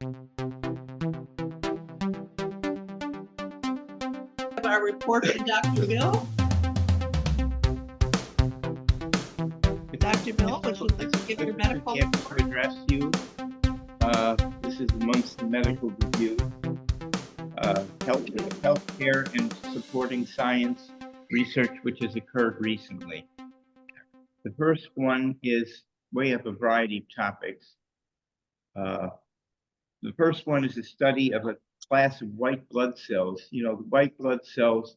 Our report from Dr. Bill. Dr. Bill, would you like to give your medical to address you? This is amongst the medical review. Healthcare and supporting science research which has occurred recently. The first one is, we have a variety of topics. The first one is a study of a class of white blood cells. You know, the white blood cells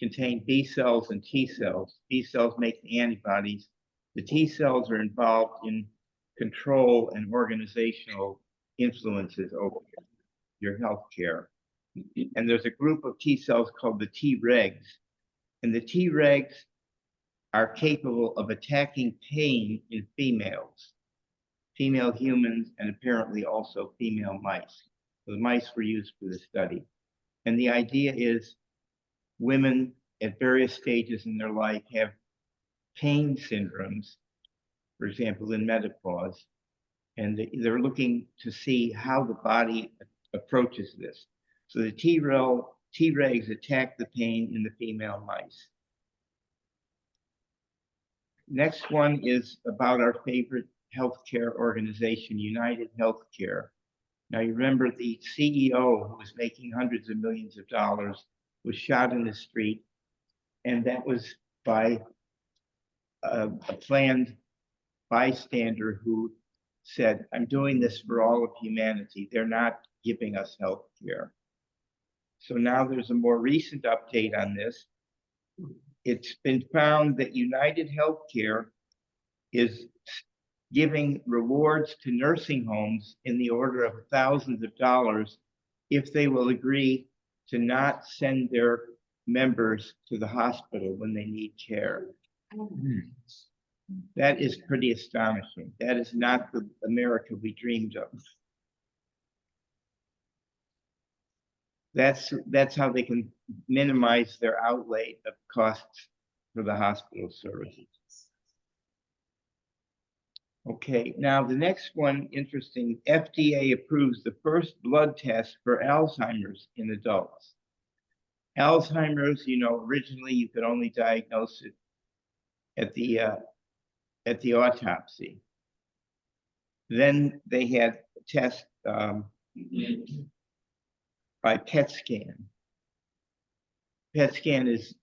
contain B cells and T cells. B cells make the antibodies. The T cells are involved in control and organizational influences over your health care. And there's a group of T cells called the Tregs. And the Tregs are capable of attacking pain in females, female humans, and apparently also female mice. So the mice were used for the study. And the idea is women at various stages in their life have pain syndromes, for example, in menopause, and they're looking to see how the body approaches this. So the Tregs attack the pain in the female mice. Next one is about our favorite healthcare organization, United Healthcare. Now, you remember the CEO, who was making hundreds of millions of dollars, was shot in the street, and that was by a planned bystander who said, "I'm doing this for all of humanity. They're not giving us health care." So now there's a more recent update on this. It's been found that United Healthcare is giving rewards to nursing homes in the order of thousands of dollars if they will agree to not send their members to the hospital when they need care. That is pretty astonishing. That is not the America we dreamed of. That's how they can minimize their outlay of costs for the hospital services. Okay, now the next one, interesting, FDA approves the first blood test for Alzheimer's in adults. Alzheimer's, you know, originally you could only diagnose it at the autopsy. Then they had a test by PET scan. PET scan is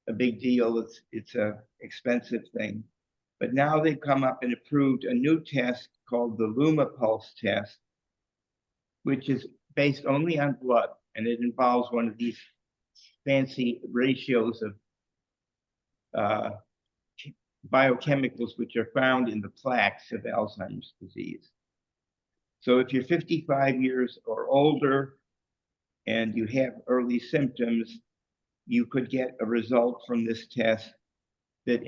a big deal. It's a expensive thing. But now they've come up and approved a new test called the LumaPulse test, which is based only on blood, and it involves one of these fancy ratios of biochemicals which are found in the plaques of Alzheimer's disease. So if you're 55 years or older and you have early symptoms, you could get a result from this test that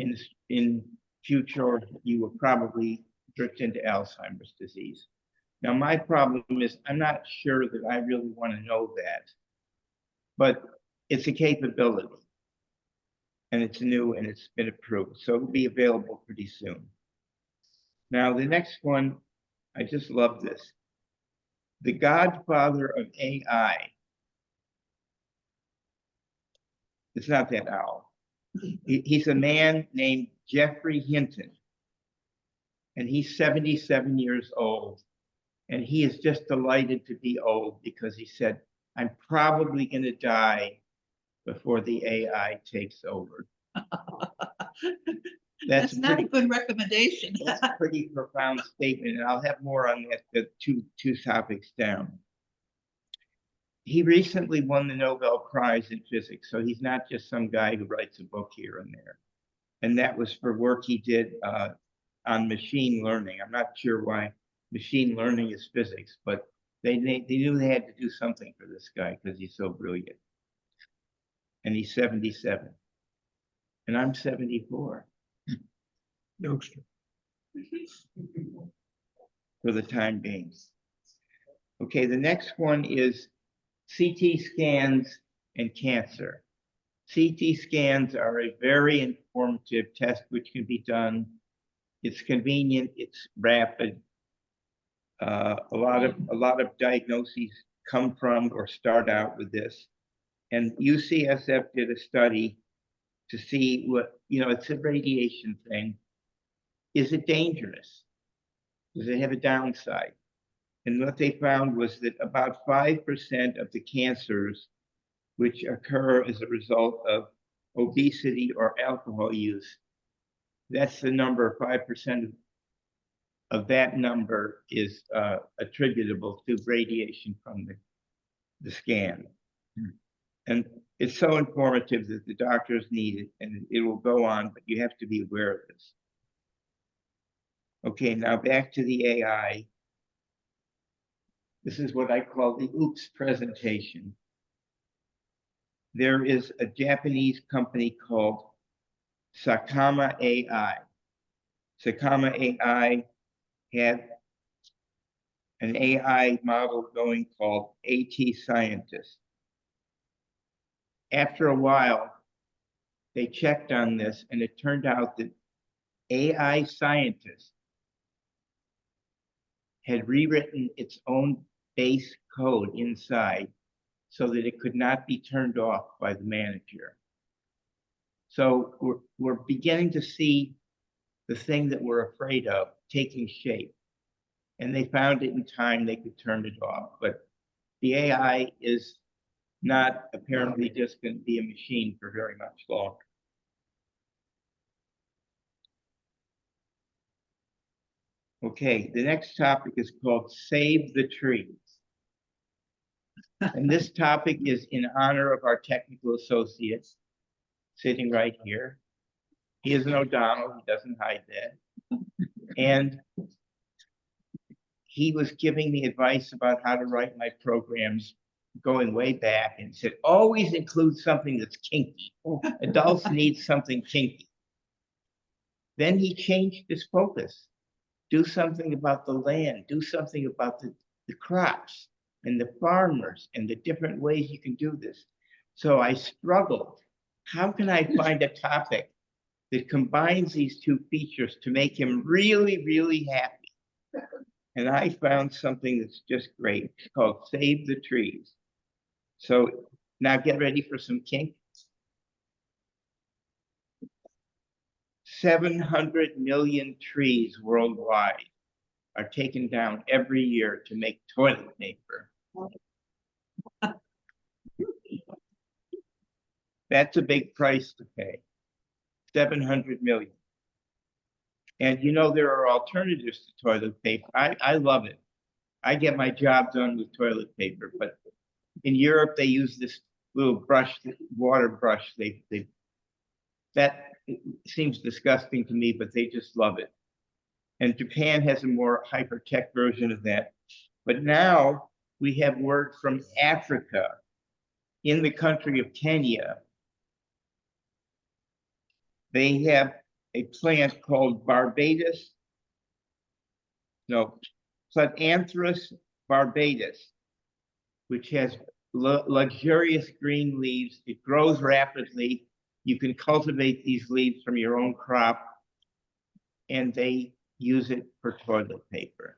in future you will probably drift into Alzheimer's disease. Now, my problem is I'm not sure that I really want to know that, but it's a capability, and it's new, and it's been approved, so it'll be available pretty soon. Now, the next one, I just love this. The godfather of AI. It's not that owl. He's a man named Jeffrey Hinton, and he's 77 years old, and he is just delighted to be old because he said, "I'm probably going to die before the AI takes over." That's not a good recommendation. That's a pretty profound statement, and I'll have more on that, the two topics down. He recently won the Nobel Prize in physics, so he's not just some guy who writes a book here and there. And that was for work he did on machine learning. I'm not sure why machine learning is physics, but they knew they had to do something for this guy because he's so brilliant. And he's 77. And I'm 74. Youngster. For the time being. Okay, the next one is CT scans and cancer. CT scans are a very informative test which can be done. It's convenient, it's rapid, A lot of diagnoses come from or start out with this. And UCSF did a study to see what, it's a radiation thing. Is it dangerous? Does it have a downside? And what they found was that about 5% of the cancers which occur as a result of obesity or alcohol use, that's the number, 5% of that number is attributable to radiation from the scan. And it's so informative that the doctors need it, and it will go on, but you have to be aware of this. Okay, now back to the AI. This is what I call the oops presentation. There is a Japanese company called Sakama AI. Sakama AI had an AI model going called AT Scientist. After a while, they checked on this, and it turned out that AI Scientist had rewritten its own base code inside so that it could not be turned off by the manager. So we're beginning to see the thing that we're afraid of taking shape. And they found it in time they could turn it off. But the AI is not apparently just going to be a machine for very much longer. Okay, the next topic is called Save the Trees. And this topic is in honor of our technical associate sitting right here. He is an O'Donnell, he doesn't hide that. And he was giving me advice about how to write my programs going way back, and said, always include something that's kinky. Adults need something kinky. Then he changed his focus. Do something about the land, do something about the crops and the farmers and the different ways you can do this. So I struggled. How can I find a topic that combines these two features to make him really, really happy? And I found something that's just great. It's called Save the Trees. So now get ready for some kink. 700 million trees worldwide are taken down every year to make toilet paper. That's a big price to pay. 700 million. And there are alternatives to toilet paper. I love it. I get my job done with toilet paper, but in Europe they use this little brush, water brush. That seems disgusting to me, but they just love it. And Japan has a more hyper-tech version of that. But now we have word from Africa, in the country of Kenya. They have a plant called Plodanthus barbatus, which has luxurious green leaves. It grows rapidly. You can cultivate these leaves from your own crop, and they use it for toilet paper.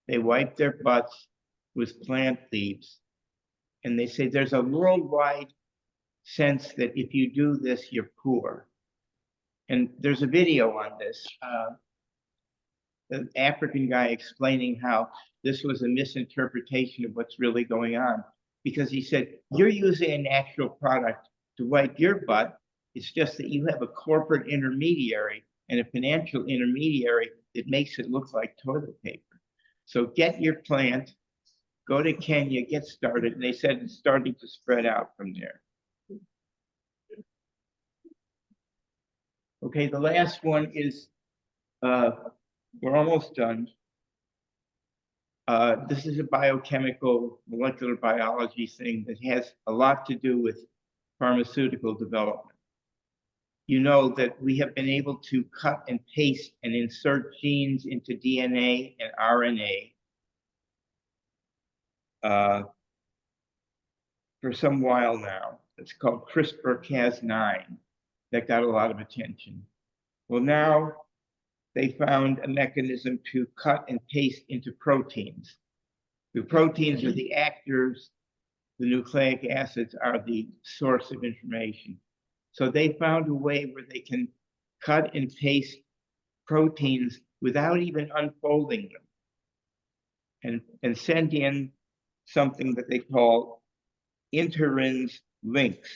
They wipe their butts with plant leaves, and they say there's a worldwide sense that if you do this, you're poor. And there's a video on this, an African guy explaining how this was a misinterpretation of what's really going on, because he said, you're using a natural product to wipe your butt. It's just that you have a corporate intermediary and a financial intermediary that makes it look like toilet paper. So get your plant, go to Kenya, get started. And they said it's starting to spread out from there. Okay, the last one is, we're almost done. This is a biochemical, molecular biology thing that has a lot to do with pharmaceutical development. You know that we have been able to cut and paste and insert genes into DNA and RNA for some while now. It's called CRISPR-Cas9. That got a lot of attention. Well, now they found a mechanism to cut and paste into proteins. The proteins are the actors, the nucleic acids are the source of information. So they found a way where they can cut and paste proteins without even unfolding them, and send in something that they call interins links.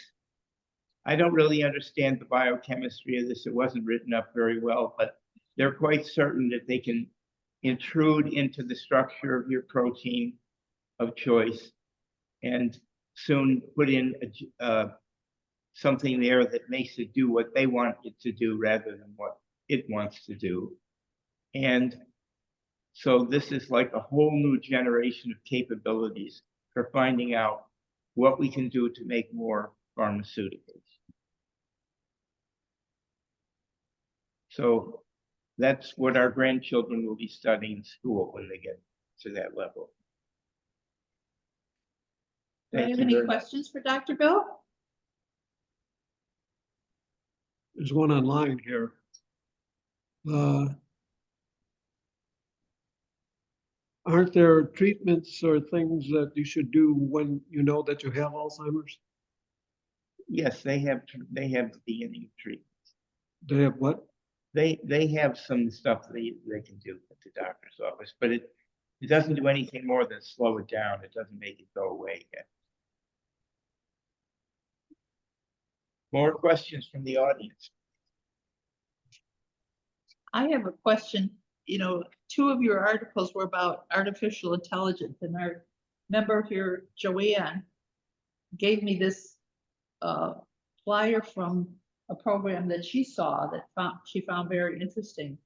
I don't really understand the biochemistry of this. It wasn't written up very well, but they're quite certain that they can intrude into the structure of your protein of choice and soon put in something there that makes it do what they want it to do rather than what it wants to do. And so this is like a whole new generation of capabilities for finding out what we can do to make more pharmaceuticals. So that's what our grandchildren will be studying in school when they get to that level. Do you have any questions for Dr. Bill? There's one online here. Aren't there treatments or things that you should do when you know that you have Alzheimer's? Yes, they have the beginning of treatment. They have what? They have some stuff they can do at the doctor's office, but it doesn't do anything more than slow it down. It doesn't make it go away yet. More questions from the audience? I have a question. You know, 2 of your articles were about artificial intelligence, and our member here, Joanne, gave me this flyer from a program that she saw that she found very interesting.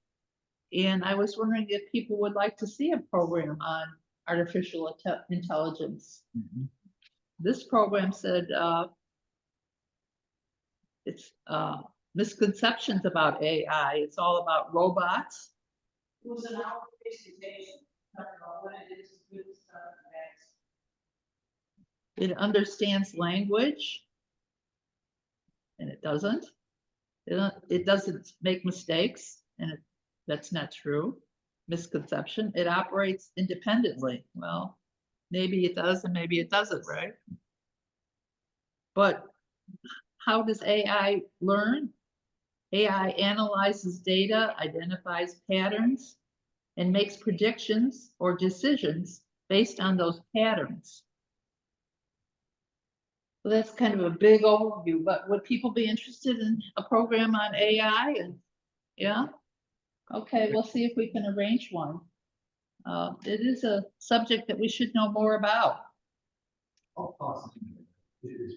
And I was wondering if people would like to see a program on artificial intelligence. Mm-hmm. This program said it's misconceptions about AI. It's all about robots. It was an hour presentation talking about what it is, good stuff, and it understands language, and it doesn't. It doesn't make mistakes, and that's not true. Misconception. It operates independently. Well, maybe it does, and maybe it doesn't, right? But how does AI learn? AI analyzes data, identifies patterns, and makes predictions or decisions based on those patterns. So that's kind of a big overview, but would people be interested in a program on AI? And yeah, okay, we'll see if we can arrange one. It is a subject that we should know more about. All possible. It is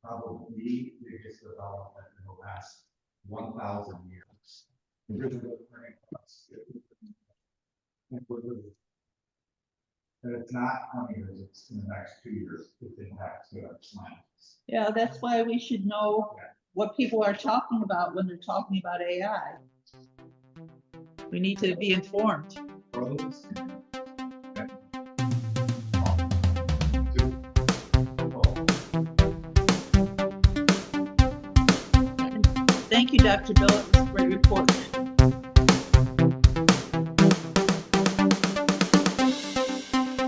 probably the biggest development in the last 1,000 years. And it's not 20 years, it's in the next 2 years, it impacts the science. Yeah, that's why we should know what people are talking about when they're talking about AI. We need to be informed. Thank you, Dr. Bill. It was a great report.